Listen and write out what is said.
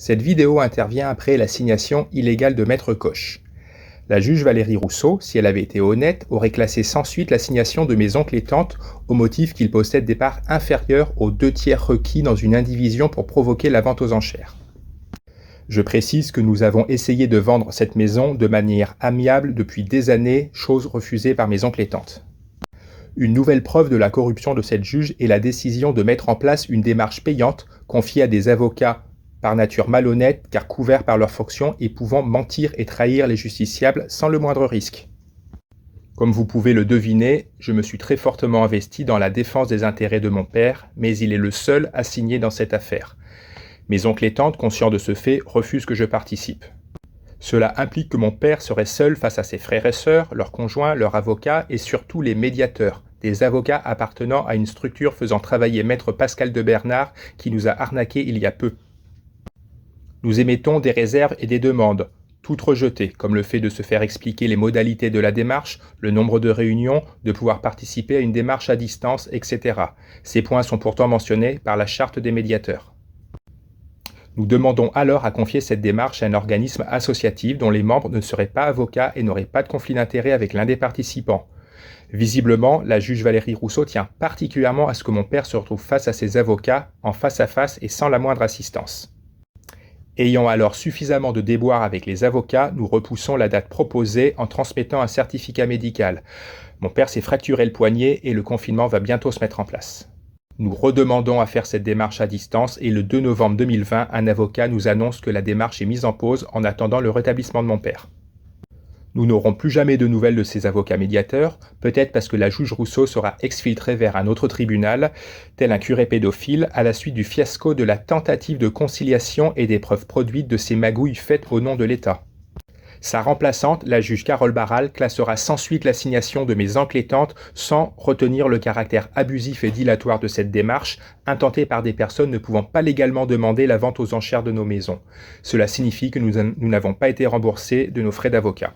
Cette vidéo intervient après l'assignation illégale de Maître Coche. La juge Valérie Rousseau, si elle avait été honnête, aurait classé sans suite l'assignation de mes oncles et tantes au motif qu'ils possèdent des parts inférieures aux 2/3 requis dans une indivision pour provoquer la vente aux enchères. Je précise que nous avons essayé de vendre cette maison de manière amiable depuis des années, chose refusée par mes oncles et tantes. Une nouvelle preuve de la corruption de cette juge est la décision de mettre en place une démarche payante confiée à des avocats par nature malhonnêtes car couverts par leurs fonctions et pouvant mentir et trahir les justiciables sans le moindre risque. Comme vous pouvez le deviner, je me suis très fortement investi dans la défense des intérêts de mon père, mais il est le seul assigné dans cette affaire. Mes oncles et tantes, conscients de ce fait, refusent que je participe. Cela implique que mon père serait seul face à ses frères et sœurs, leurs conjoints, leurs avocats et surtout les médiateurs, des avocats appartenant à une structure faisant travailler Maître Pascal de Bernard qui nous a arnaqués il y a peu. Nous émettons des réserves et des demandes, toutes rejetées, comme le fait de se faire expliquer les modalités de la démarche, le nombre de réunions, de pouvoir participer à une démarche à distance, etc. Ces points sont pourtant mentionnés par la charte des médiateurs. Nous demandons alors à confier cette démarche à un organisme associatif dont les membres ne seraient pas avocats et n'auraient pas de conflit d'intérêt avec l'un des participants. Visiblement, la juge Valérie Rousseau tient particulièrement à ce que mon père se retrouve face à ses avocats, en face à face et sans la moindre assistance. Ayant alors suffisamment de déboires avec les avocats, nous repoussons la date proposée en transmettant un certificat médical. Mon père s'est fracturé le poignet et le confinement va bientôt se mettre en place. Nous redemandons à faire cette démarche à distance et le 2 novembre 2020, un avocat nous annonce que la démarche est mise en pause en attendant le rétablissement de mon père. Nous n'aurons plus jamais de nouvelles de ces avocats médiateurs, peut-être parce que la juge Rousseau sera exfiltrée vers un autre tribunal, tel un curé pédophile, à la suite du fiasco de la tentative de conciliation et des preuves produites de ces magouilles faites au nom de l'État. Sa remplaçante, la juge Carole Barral, classera sans suite l'assignation de mes oncles et tantes sans retenir le caractère abusif et dilatoire de cette démarche, intentée par des personnes ne pouvant pas légalement demander la vente aux enchères de nos maisons. Cela signifie que nous n'avons pas été remboursés de nos frais d'avocat.